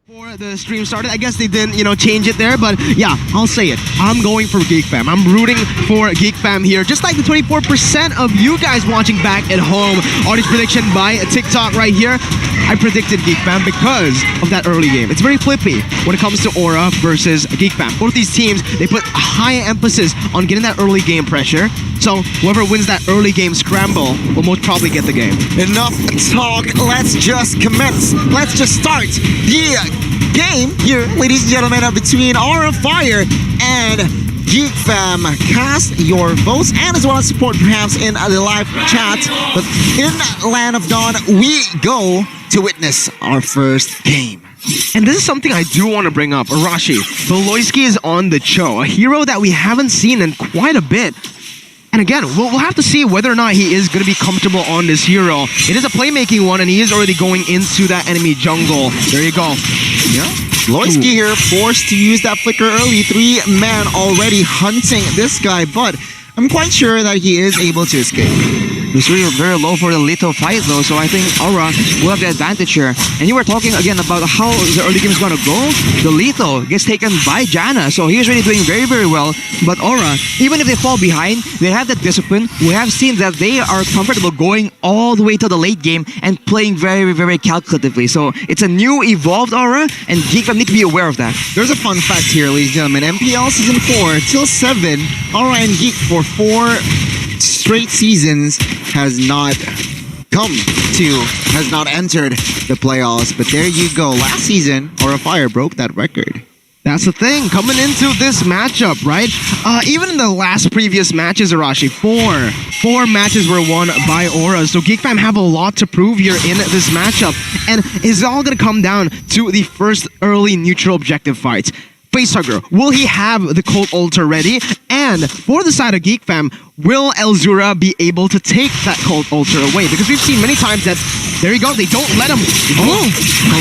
Before the stream started, I guess they didn't, change it there, but yeah, I'll say it. I'm going for Geek Fam. I'm rooting for Geek Fam here, just like the 24% of you guys watching back at home. Audience prediction by TikTok right here. I predicted Geek Fam because of that early game. It's very flippy when it comes to Aura versus Geek Fam. Both these teams, they put a high emphasis on getting that early game pressure. So whoever wins that early game scramble will most probably get the game. Enough talk. Let's just commence. Let's just start the game here, ladies and gentlemen, between Aura Fire and Geek Fam. Cast your votes and as well as support perhaps in the live chat. But in Land of Dawn, we go to witness our first game. And this is something I do want to bring up. Arashi, Beloyski is on the show, a hero that we haven't seen in quite a bit. And again, we'll have to see whether or not he is going to be comfortable on this hero. It is a playmaking one, and he is already going into that enemy jungle. There you go. Yeah. Loyski here forced to use that flicker early. 3 men already hunting this guy, but I'm quite sure that he is able to escape. He's really very low for the lethal fight though, so I think Aura will have the advantage here. And you were talking again about how the early game is gonna go. The lethal gets taken by Janna, so he's really doing very, very well. But Aura, even if they fall behind, they have that discipline. We have seen that they are comfortable going all the way to the late game and playing very, very calculatively. So it's a new evolved Aura, and Geek Fam need to be aware of that. There's a fun fact here, ladies and gentlemen. MPL Season 4 till 7, Aura and Geek for 4 straight seasons has not entered the playoffs. But there you go. Last season, Aura Fire broke that record. That's the thing, coming into this matchup, right? Even in the last previous matches, Arashi, four matches were won by Aura. So Geek Fam have a lot to prove here in this matchup. And it's all going to come down to the first early neutral objective fights. Facehugger, will he have the Cold Altar ready? And for the side of Geek Fam, will Elzura be able to take that Cold Altar away? Because we've seen many times that, there you go, they don't let him. Oh,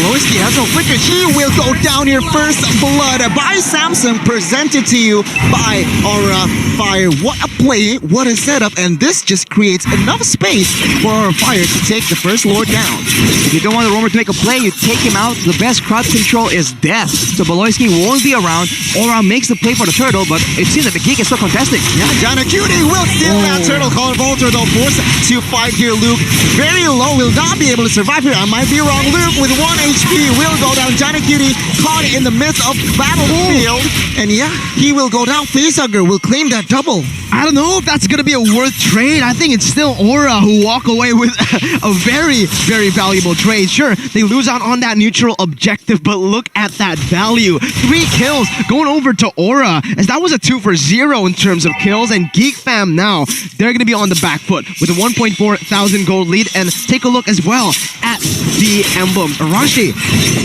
Loyski has a flicker. He will go down here first. Blood by Samson, presented to you by Aura Fire. What a play, what a setup, and this just creates enough space for Aura Fire to take the first Lord down. If you don't want the Roamer to make a play, you take him out. The best crowd control is death. So Beloyski won't be around. Aura makes the play for the turtle, but it seems that the Geek is still contesting. Yeah, Janna Cutie will steal that turtle. Call of Altar though, forced to fight here. Luke very low, will not be able to survive here. I might be wrong. Luke with 1 HP will go down. Janna Cutie caught in the midst of battlefield. And yeah, he will go down. Facehugger will claim that double. I don't know if that's going to be a worth trade. I think it's still Aura who walk away with a very, very valuable trade. Sure, they lose out on that neutral objective, but look at that value. 3 kills going over to Aura, as that was a 2 for 0 in terms of kills. And Geek Fam now, they're going to be on the back foot with a 1.4 thousand gold lead. And take a look as well at the emblem. Arashi,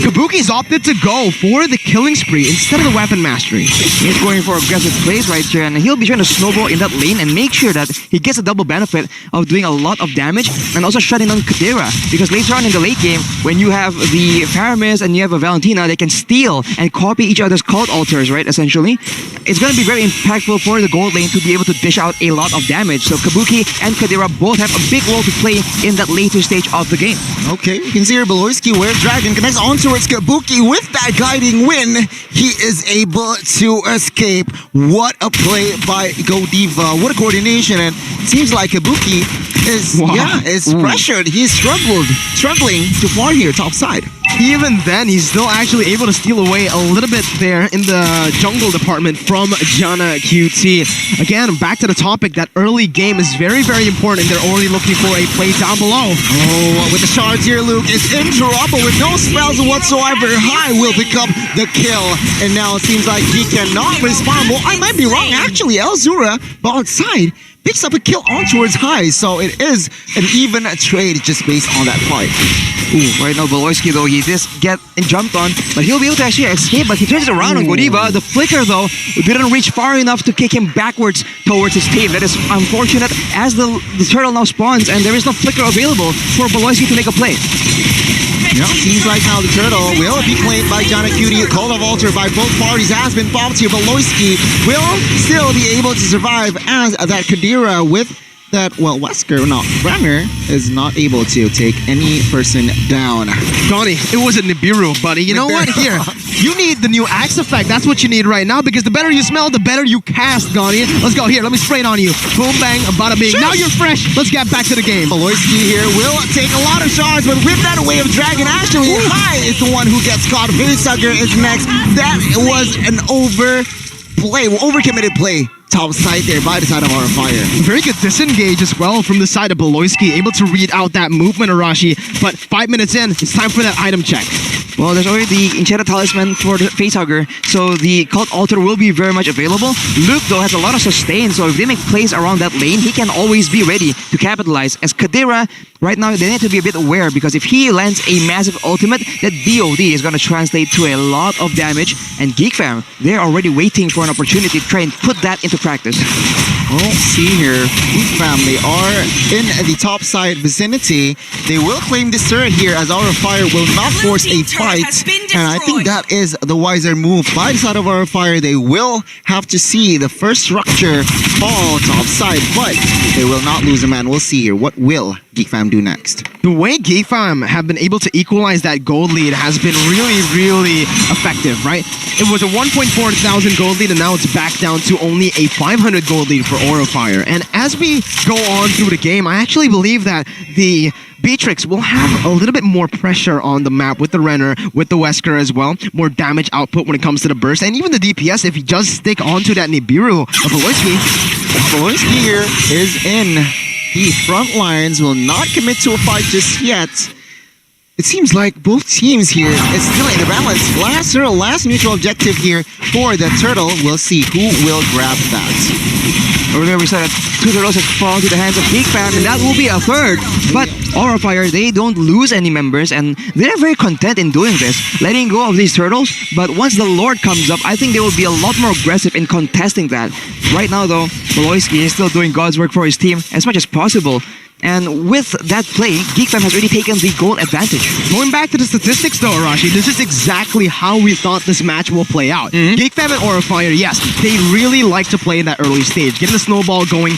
Kabuki's opted to go for the killing spree instead of the weapon mastery. He's going for aggressive plays right here, and he'll be trying to snowball in that lane and make sure that he gets a double benefit of doing a lot of damage and also shutting down Kadira. Because later on in the late game, when you have the Paramis and you have a Valentina, they can steal and copy each other's cult altars, right, essentially. It's going to be very impactful for the gold lane to be able to dish out a lot of damage. So Kabuki and Kadira both have a big role to play in that later stage of the game. Okay, you can see here Beloyski where Dragon connects on towards Kabuki with that guiding win. He is able to escape. What a play by Godiva. What a coordination. And it seems like Kabuki is pressured. He's struggling to far here, top side. Even then, he's still actually able to steal away a little bit there in the jungle department from Janna QT. Again, back to the topic, that early game is very, very important. They're already looking for a play down below. Oh, with the shards here, Luke is in trouble with no spells whatsoever. High will pick up the kill. And now it seems like he cannot respond. Well, I might be wrong. Actually, Elzura, but outside, picks up a kill on towards High. So it is an even trade just based on that fight. Ooh, right now Beloyski though, he just get jumped on, but he'll be able to actually escape, but he turns it around on Godiva. The flicker though didn't reach far enough to kick him backwards towards his team. That is unfortunate as the turtle now spawns and there is no flicker available for Beloyski to make a play. Yeah, seems like now the turtle will be claimed by Janna Cutie. Call of Altar by both parties has been popped here. Beloyski will still be able to survive as that Kadira with that, well, Brenner is not able to take any person down. Donnie, it was a Nibiru, buddy. You know what? Here, you need the new axe effect. That's what you need right now, because the better you smell, the better you cast, Donnie. Let's go. Here, let me spray it on you. Boom, bang, bada bing. Now you're fresh. Let's get back to the game. Maloyski here will take a lot of shots, but with that Wave of Dragon, actually, High is the one who gets caught. Facehugger is next. That was an overcommitted play. Top side there by the side of our fire. Very good disengage as well from the side of Beloyski, able to read out that movement, Arashi. But 5 minutes in, it's time for that item check. Well, there's already the Enchanted Talisman for the Facehugger, so the Cult Altar will be very much available. Luke, though, has a lot of sustain, so if they make plays around that lane, he can always be ready to capitalize. As Kadira, right now, they need to be a bit aware, because if he lands a massive ultimate, that DOD is going to translate to a lot of damage. And Geek Fam, they're already waiting for an opportunity to try and put that into practice. Well, see here, Geek Fam, they are in the top side vicinity. They will claim this turret here, as our fire will not force a fight. And I think that is the wiser move by the side of our fire. They will have to see the first structure fall top side, but they will not lose a man. We'll see here. What will Geek Fam do next? The way Geek Fam have been able to equalize that gold lead has been really, really effective, right? It was a 1.4 thousand gold lead, and now it's back down to only a 500 gold lead for Aura Fire. And as we go on through the game, I actually believe that the Beatrix will have a little bit more pressure on the map with the Renner, with the Wesker as well. More damage output when it comes to the burst. And even the DPS, if he does stick onto that Nibiru of Beloyski here is in the front lines, will not commit to a fight just yet. It seems like both teams here is still in the balance. Last neutral objective here for the turtle. We'll see who will grab that. Earlier we said that 2 turtles have fallen to the hands of Geek Fam, and that will be a third. But Aura Fire, they don't lose any members, and they're very content in doing this, letting go of these turtles. But once the Lord comes up, I think they will be a lot more aggressive in contesting that. Right now, though, Beloyski is still doing God's work for his team as much as possible. And with that play, Geek Fam has already taken the goal advantage. Going back to the statistics though, Arashi, this is exactly how we thought this match will play out. Geek Fam and Aura Fire, yes, they really like to play in that early stage, getting the snowball going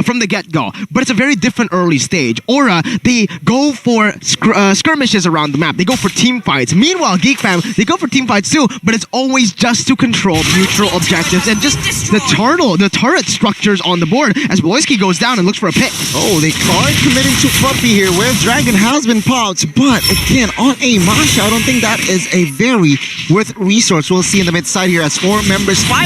from the get-go. But it's a very different early stage. Aura, they go for skirmishes around the map. They go for team fights. Meanwhile, Geek Fam, they go for team fights too, but it's always just to control neutral objectives and just the turret structures on the board as Beloyski goes down and looks for a pit. Oh, they are committing to Fluffy here, where Dragon has been popped, but again, on a Masha, I don't think that is a very worth resource. We'll see in the mid side here as 5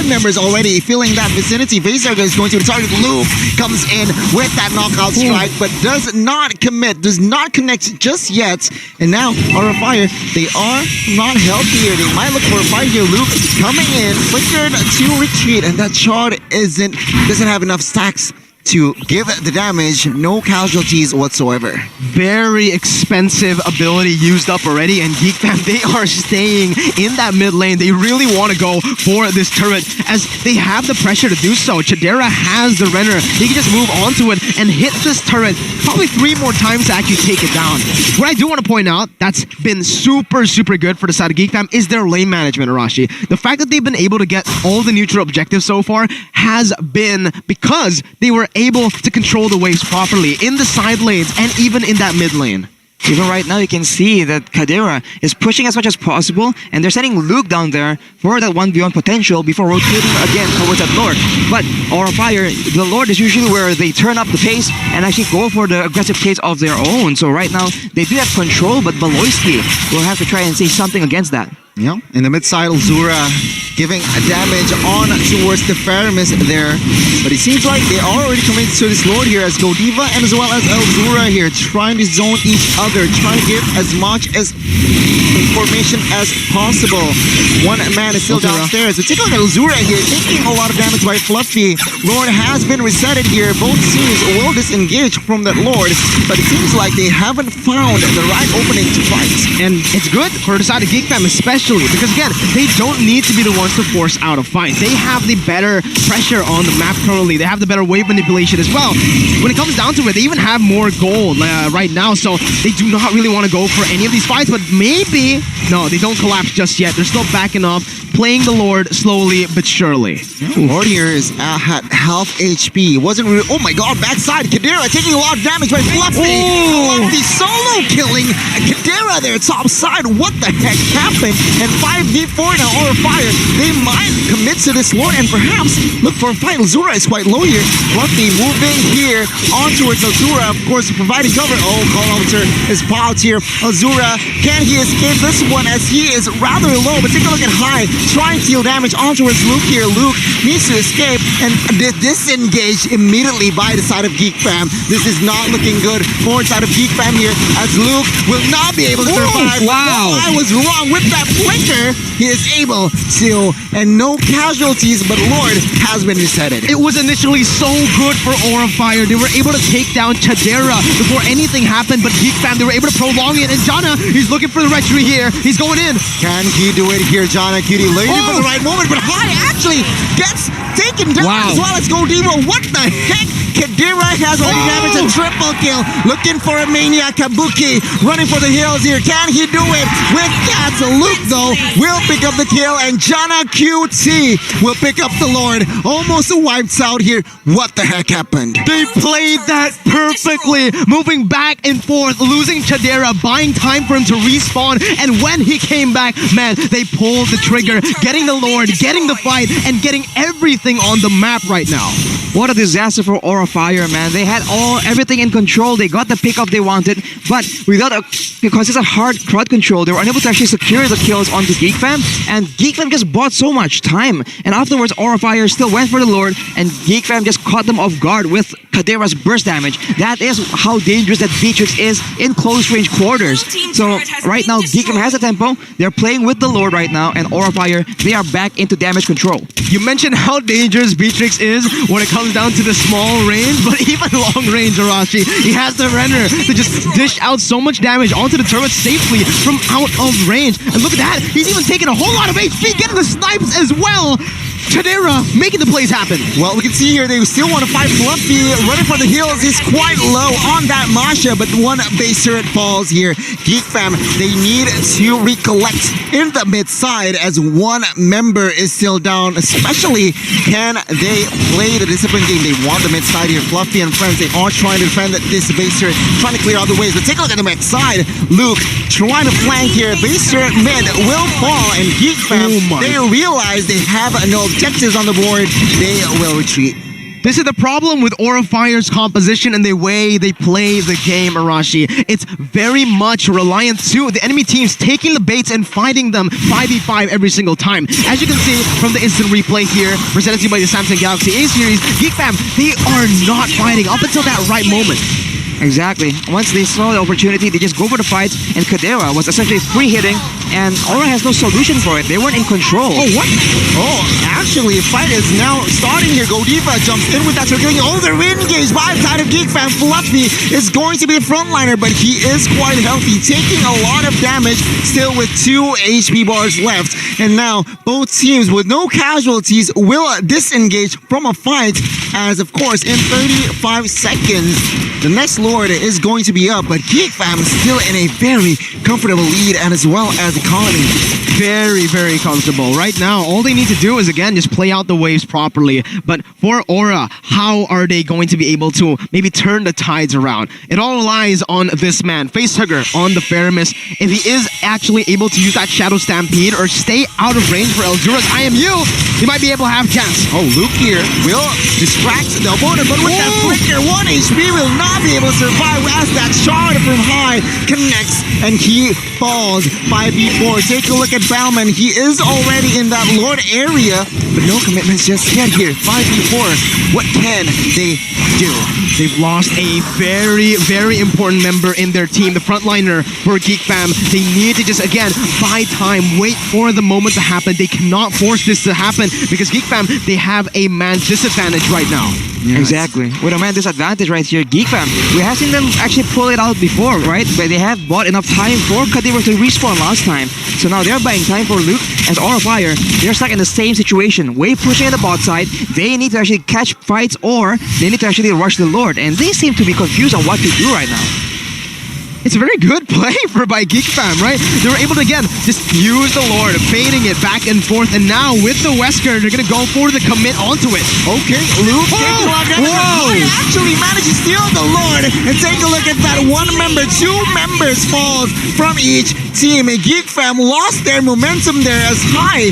members already filling that vicinity. Facehugger is going to the target. Luke comes in with that knockout strike, but does not commit, does not connect just yet. And now, Aura Fire, they are not healthy here. They might look for a fight here. Luke coming in, flickered to retreat, and that shard doesn't have enough stacks to give the damage. No casualties whatsoever. Very expensive ability used up already, and Geek Fam, they are staying in that mid lane. They really want to go for this turret as they have the pressure to do so. Chidera has the Renner. He can just move onto it and hit this turret probably 3 more times to actually take it down. What I do want to point out that's been super, super good for the side of Geek Fam is their lane management, Arashi. The fact that they've been able to get all the neutral objectives so far has been because they were able to control the waves properly in the side lanes and even in that mid lane. Even right now, you can see that Kadira is pushing as much as possible, and they're sending Luke down there for that 1v1 potential before rotating again towards that Lord. But Aura Fire, the Lord is usually where they turn up the pace and actually go for the aggressive plays of their own. So right now, they do have control, but Beloyski will have to try and say something against that. Yeah, in the mid side, Elzura giving a damage on towards the Faramis there. But it seems like they are already committed to this Lord here as Godiva and as well as Elzura here, trying to zone each other, trying to give as much as information as possible. One man is still downstairs. So take a look at Elzura here, taking a lot of damage by Fluffy. Lord has been resetted here. Both teams will disengage from that Lord, but it seems like they haven't found the right opening to fight. And it's good for the side of Geek Fam, especially actually, because again, they don't need to be the ones to force out a fight. They have the better pressure on the map currently. They have the better wave manipulation as well. When it comes down to it, they even have more gold right now, so they do not really want to go for any of these fights, but maybe... No, they don't collapse just yet. They're still backing off, playing the Lord slowly but surely. Lord here is at half HP. Wasn't really... Oh my god, backside. Kadira taking a lot of damage by Fluffy. Fluffy solo killing Kadira there top side. What the heck happened? And 5v4 now, Aura Fire. They might commit to this Lord and perhaps look for a fight. Azura is quite low here. Fluffy moving here on towards Azura. Of course, providing cover. Oh, Call Officer is popped here. Azura, can he escape this one as he is rather low? But take a look at High. Trying to deal damage on towards Luke here. Luke needs to escape and disengage immediately by the side of Geek Fam. This is not looking good for the side of Geek Fam here as Luke will not be able to survive. Wow. I was wrong with that flicker. He is able to, and no casualties, but Lord has been resetted. It was initially so good for Aura Fire. They were able to take down Chadera before anything happened, but Geek Fam, they were able to prolong it. And Jana, he's looking for the retry here. He's going in. Can he do it here, Jana Cutie? Waiting for the right moment, but High actually gets taken down as well. Let's go, Devo. What the heck? Kadira has already damaged a triple kill. Looking for a Maniac. Kabuki running for the hills here. Can he do it? With that, Luke, though, will pick up the kill, and Jana QT will pick up the Lord. Almost wiped out here. What the heck happened? They played that perfectly, moving back and forth, losing Chadera, buying time for him to respawn, and when he came back, man, they pulled the trigger, getting the Lord, getting the fight, and getting everything on the map right now. What a disaster for Aura Fire, man. They had everything in control. They got the pickup they wanted, but because it's a hard crowd control, they were unable to actually secure the kills onto Geek Fam, and Geek Fam just bought so much time. And afterwards, Aura Fire still went for the Lord, and Geek Fam just caught them off guard with Kadera's burst damage. That is how dangerous that Beatrix is in close range quarters. So right now, Geek Fam has a tempo. They're playing with the Lord right now, and Aura Fire, they are back into damage control. You mentioned how dangerous Beatrix is when it comes down to the small range, but even long range, Arashi, he has the Renner to just dish out so much damage onto the turret safely from out of range. And look at that, he's even taking a whole lot of HP, getting the snipes as well. Chadera making the plays happen. Well, we can see here they still want to fight Fluffy. Running for the hills is quite low on that Masha, but one base turret falls here. Geek Fam, they need to recollect in the mid side as one member is still down. Especially, can they play the discipline game? They want the mid side here. Fluffy and friends, they are trying to defend this base turret, trying to clear all the ways. But take a look at the mid side. Luke trying to flank here. Base turret mid will fall, and Geek Fam, they realize they have no objectives on the board. They will retreat. This is the problem with Aura Fire's composition and the way they play the game, Arashi. It's very much reliant to the enemy teams taking the baits and fighting them 5v5 every single time. As you can see from the instant replay here, presented to you by the Samsung Galaxy A series, Geek Fam, they are not fighting up until that right moment. Exactly. Once they saw the opportunity, they just go for the fight, and Kadera was essentially free hitting, and Aura has no solution for it. They weren't in control. Oh, what? Oh, actually, a fight is now starting here. Godiva jumps in with that circulating. Oh, they're engaged by the side of Geek Fam. Fluffy is going to be the frontliner, but he is quite healthy, taking a lot of damage, still with 2 HP bars left. And now, both teams with no casualties will disengage from a fight, as of course, in 35 seconds, the next Lord is going to be up, but Geek Fam is still in a very comfortable lead, and as well as Economy. Very, very comfortable. Right now, all they need to do is, again, just play out the waves properly. But for Aura, how are they going to be able to maybe turn the tides around? It all relies on this man, Facehugger, on the Faramis. If he is actually able to use that Shadow Stampede or stay out of range for Eldura's IMU, he might be able to have a chance. Oh, Luke here will distract the opponent, but with that flicker, 1 HP will not be able to survive as that shard from High connects and he falls 5v4. Take a look at Bauman. He is already in that Lord area, but no commitments just yet here. 5v4. What can they do? They've lost a very, very important member in their team, the frontliner for Geek Fam. They need to just, again, buy time, wait for the moment to happen. They cannot force this to happen because Geek Fam, they have a man's disadvantage right now. Exactly. With a man disadvantage right here, Geek Fam, we have seen them actually pull it out before, right? But they have bought enough time for Kadira to respawn last time. So now they're buying time for Luke as Aura Fire. They're stuck in the same situation. Wave pushing at the bot side. They need to actually catch fights or they need to actually rush the Lord. And they seem to be confused on what to do right now. It's a very good play by Geek Fam, right? They were able to, again, just use the Lord, baiting it back and forth. And now with the Wesker, they're going to go for the commit onto it. Okay, Luke taking a look at it. Actually managed to steal the Lord. And take a look at that. One member, two members falls from each team. And Geek Fam lost their momentum there as High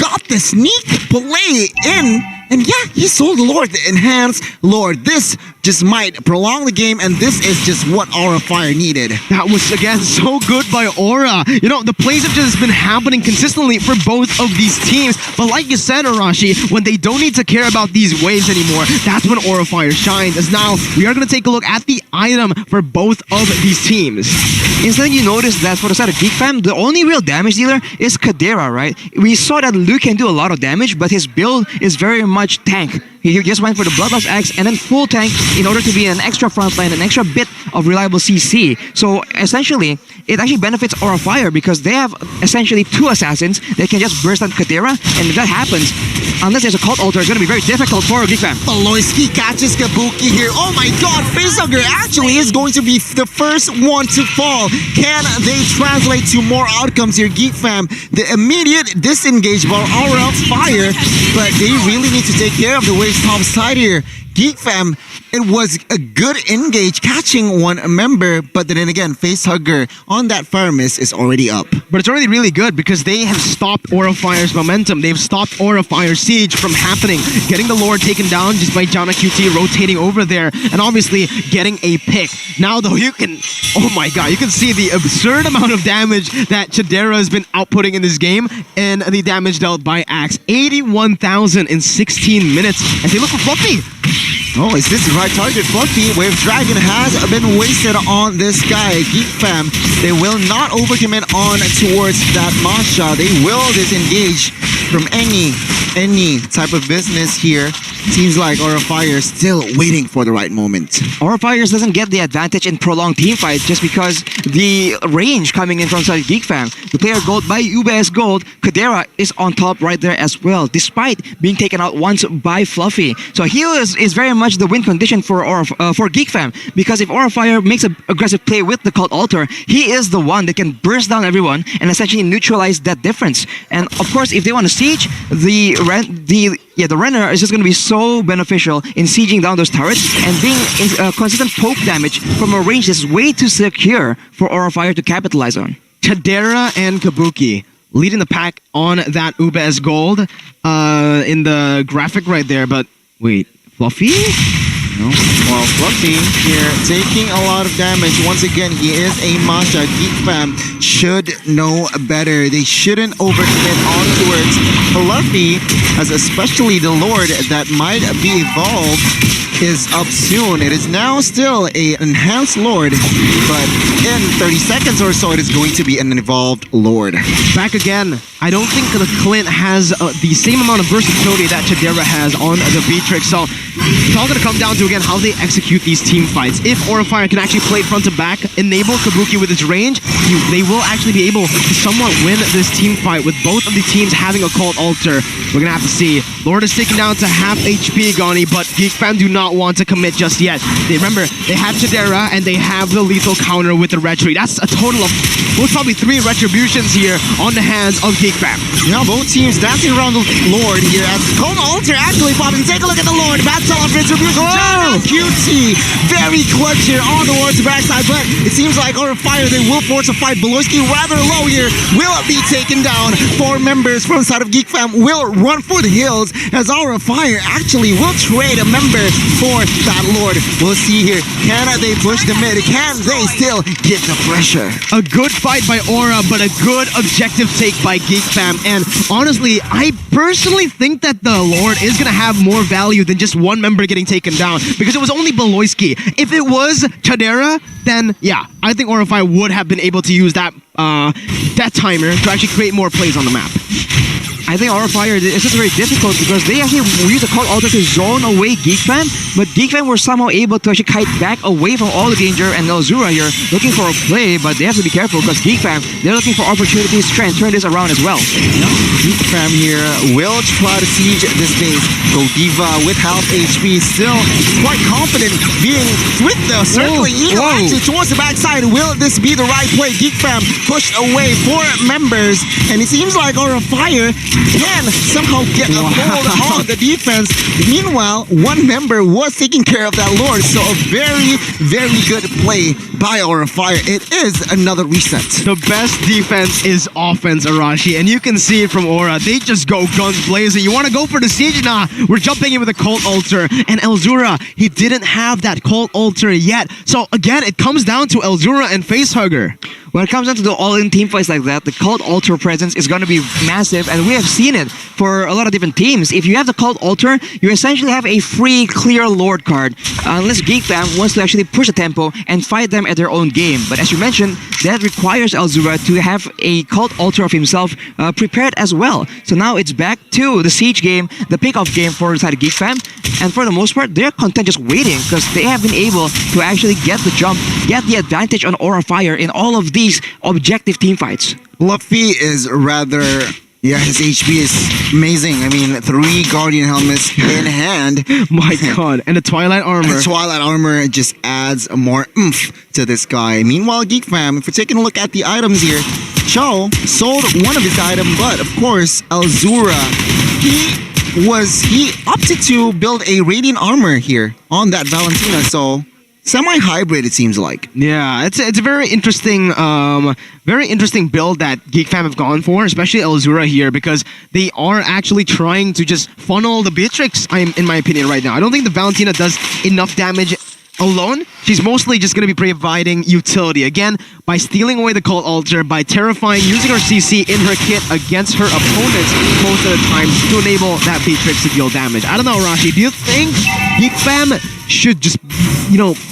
got the sneak play in. And yeah, he sold the Lord, the enhanced Lord. This just might prolong the game, and this is just what Aura Fire needed. That was, again, so good by Aura. You know, the plays have just been happening consistently for both of these teams. But like you said, Arashi, when they don't need to care about these waves anymore, that's when Aura Fire shines. As now, we are going to take a look at the item for both of these teams. Instead, you notice that for the side of Geek Fam, the only real damage dealer is Kadira, right? We saw that Luke can do a lot of damage, but his build is very much tank. He just went for the Bloodlust Axe and then full tank in order to be an extra frontline, an extra bit of reliable CC. So essentially, it actually benefits Aura Fire because they have essentially two assassins that can just burst on Kadira, and if that happens, unless there's a cult altar, it's going to be very difficult for Geek Fam. Beloyski catches Kabuki here. Oh my god, Facehugger actually is going to be the first one to fall. Can they translate to more outcomes here, Geek Fam? The immediate disengage by Aura Fire, but they really need to take care of the waves top side here. Geek Fam, it was a good engage catching one member, but then again, Facehugger on that Fire Mist is already up. But it's already really good because they have stopped Aura Fire's momentum. They've stopped Aura Fire's siege from happening. Getting the Lord taken down just by Jana QT rotating over there and obviously getting a pick. Now though, you can, oh my god, you can see the absurd amount of damage that Chidera has been outputting in this game and the damage dealt by Axe. 81,000 in 16 minutes as they look for Fluffy. Oh, is this the right target? Fluffy, Wave Dragon has been wasted on this guy. Geek Fam, they will not overcommit on towards that Masha. They will disengage from any type of business here. Seems like Aura Fire is still waiting for the right moment. Aura Fires doesn't get the advantage in prolonged team fights just because the range coming in from side Geek Fam. The player gold by UBS Gold, Kadera is on top right there as well, despite being taken out once by Fluffy. So he is very much the win condition for Geek Fam, because if Aura Fire makes an aggressive play with the Cult Altar, he is the one that can burst down everyone and essentially neutralize that difference. And of course, if they want to siege, the Renner is just going to be so beneficial in sieging down those turrets and being consistent poke damage from a range that's way too secure for Aura Fire to capitalize on. Chidera and Kabuki leading the pack on that UBS Gold in the graphic right there, but wait, Fluffy? No. Well, Fluffy here taking a lot of damage. Once again, he is a Masha. Geek Fam should know better. They shouldn't overcommit on towards Fluffy, as especially the Lord that might be evolved is up soon. It is now still an enhanced Lord, but in 30 seconds or so, it is going to be an evolved Lord. Back again. I don't think the Clint has the same amount of versatility that Chidera has on the Beatrix, so it's all going to come down to, again, how they execute these team fights. If Aura Fire can actually play front to back, enable Kabuki with its range, they will actually be able to somewhat win this team fight with both of the teams having a Cult Altar. We're going to have to see. Lord is taken down to half HP, Gani, but Geek Fam do not want to commit just yet. Remember, they have Chidera and they have the lethal counter with the Retri. That's a total of most probably 3 retributions here on the hands of Geek Fam. Now both teams dancing around the Lord here as Cult Altar actually popping. Take a look at the Lord. Battle of retribution. Oh! QT very clutch here on the Lord's backside, but it seems like Aura Fire, they will force a fight. Beloyski rather low here, will be taken down. 4 members from the side of Geek Fam will run for the hills as Aura Fire actually will trade a member for that Lord. We'll see here. Can they push the mid? Can they still get the pressure? A good fight by Aura, but a good objective take by Geek Fam. And honestly, I personally think that the Lord is going to have more value than just one member getting taken down, because it was only Beloyski. If it was Chidera, then yeah, I think Aura Fire would have been able to use that timer to actually create more plays on the map. I think Aura Fire is just very difficult because they actually used the Cult Altar to zone away Geek Fam, but Geek Fam were somehow able to actually kite back away from all the danger, and Elzura here looking for a play, but they have to be careful because Geek Fam, they're looking for opportunities to try and turn this around as well. Geek Fam here will try to siege this base. Godiva with half HP, still quite confident being with the circling eagle actually towards the backside. Will this be the right play? Geek Fam pushed away 4 members, and it seems like Aura Fire can somehow get a hold on the defense. Meanwhile, 1 member was taking care of that Lord, so a very, very good play by Aura Fire. It is another reset. The best defense is offense, Arashi, and you can see it from Aura. They just go guns blazing. You want to go for the siege? Nah, we're jumping in with a Cult Altar, and Elzura, he didn't have that Cult Altar yet. So again, it comes down to Elzura and Facehugger. When it comes down to the all-in team fights like that, the Cult Altar presence is going to be massive, and we have seen it for a lot of different teams. If you have the Cult Altar, you essentially have a free, clear Lord card, unless Geek Fam wants to actually push the tempo and fight them at their own game. But as you mentioned, that requires Elzura to have a Cult Altar of himself prepared as well. So now it's back to the siege game, the pick-off game for the side of Geek Fam, and for the most part, they're content just waiting because they have been able to actually get the jump, get the advantage on Aura Fire in all of these objective team fights. Fluffy is rather... Yeah, his HP is amazing. I mean, 3 Guardian helmets in hand. My God, and the Twilight Armor. The Twilight Armor just adds more oomph to this guy. Meanwhile, Geek Fam, if we're taking a look at the items here, Cho sold one of his items, but of course, Elzura, he opted to build a Radiant Armor here on that Valentina, so semi-hybrid it seems like. Yeah, it's a very interesting build that Geek Fam have gone for, especially Elzura here, because they are actually trying to just funnel the Beatrix, in my opinion, right now. I don't think the Valentina does enough damage alone. She's mostly just going to be providing utility. Again, by stealing away the Cult Altar, by terrifying, using her CC in her kit against her opponents most of the time to enable that Beatrix to deal damage. I don't know, Rashi, do you think Geek Fam should just,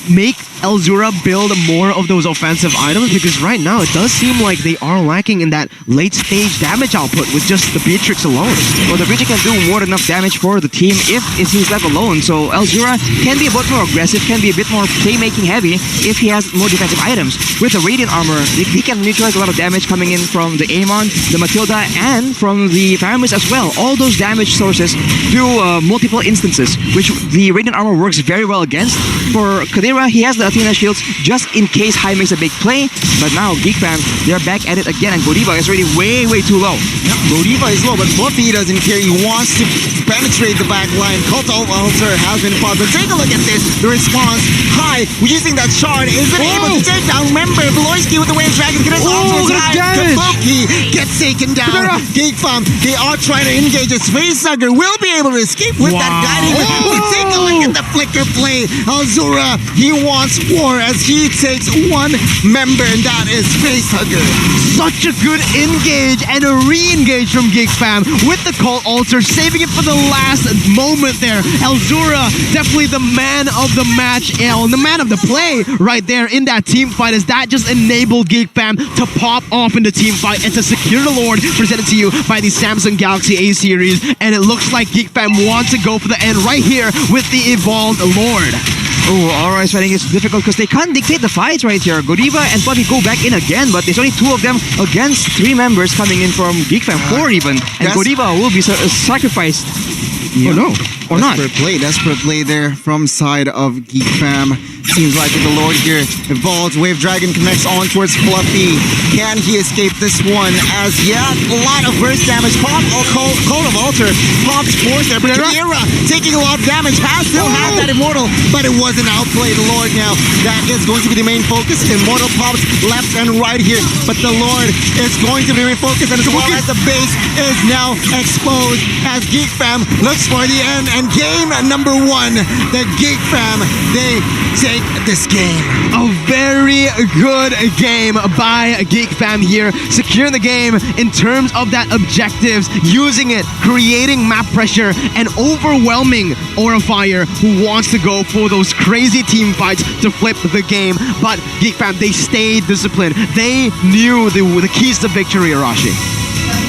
make Elzura build more of those offensive items? Because right now it does seem like they are lacking in that late stage damage output with just the Beatrix alone. Well, the Beatrix can do more than enough damage for the team if he's left alone. So Elzura can be a bit more aggressive, can be a bit more playmaking heavy if he has more defensive items. With the Radiant Armor, he can neutralize a lot of damage coming in from the Amon, the Matilda, and from the Paramis as well. All those damage sources do multiple instances, which the Radiant Armor works very well against. For Kadira, he has the Athena shields just in case Hai makes a big play, but now Geek Fam, they're back at it again, and Godiva is already way, way too low. Yep, Godiva is low, but Fluffy doesn't care. He wants to penetrate the back line. Cult Altar has been fought, but take a look at this. The response, Hai, using that shard, isn't able to take down. Remember, Veloisky with the Wave Dragon, gonna also Kabuki gets taken down. Geek Fam, they are trying to engage. His Facehugger will be able to escape with that guiding. But take a look at the flicker play. Elzura, he wants war as he takes 1 member, and that is Facehugger. Such a good engage and a re-engage from Geek Fam with the Cult Altar, saving it for the last moment there. Elzura, definitely the man of the match, the man of the play right there in that team fight, as that just enabled Geek Fam to pop off in the team fight and to secure the Lord presented to you by the Samsung Galaxy A series. And it looks like Geek Fam wants to go for the end right here with the Evolved Lord. Oh, Aura is fighting is difficult because they can't dictate the fights right here. Godiva and Fluffy go back in again, but there's only 2 of them against 3 members coming in from Geek Fam, 4 even. And Godiva will be sacrificed. Yeah. Or no, or not. Desperate play there from side of Geek Fam. Seems like the Lord here evolves. Wave Dragon connects on towards Fluffy. Can he escape this one? As a lot of burst damage. Cult of Altar pops force there. But Kadira taking a lot of damage. Still has that Immortal, but it wasn't outplay the Lord now. That is going to be the main focus. Immortal pops left and right here, but the Lord is going to be refocused, and as well as the base is now exposed as Geek Fam looks for the end. And game number 1, the Geek Fam, they take this game. A very good game by Geek Fam here, securing the game in terms of that objectives, using it, creating map pressure, and overwhelming Aura Fire, who wants to go for those crazy team fights to flip the game. But Geek Fam, they stayed disciplined. They knew the keys to victory, Arashi.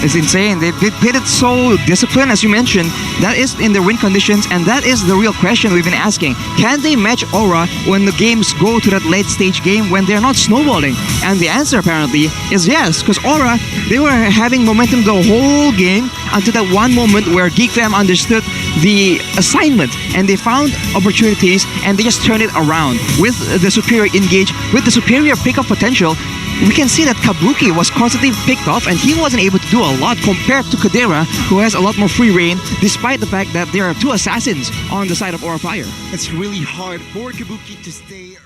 It's insane. They played it so disciplined, as you mentioned. That is in the win conditions, and that is the real question we've been asking. Can they match Aura when the games go to that late stage game when they're not snowballing? And the answer apparently is yes, because Aura, they were having momentum the whole game until that one moment where Geek Fam understood the assignment and they found opportunities and they just turned it around with the superior engage, with the superior pickup potential. We can see that Kabuki was constantly picked off and he wasn't able to do a lot compared to Kadera, who has a lot more free reign, despite the fact that there are two assassins on the side of Aura Fire. It's really hard for Kabuki to stay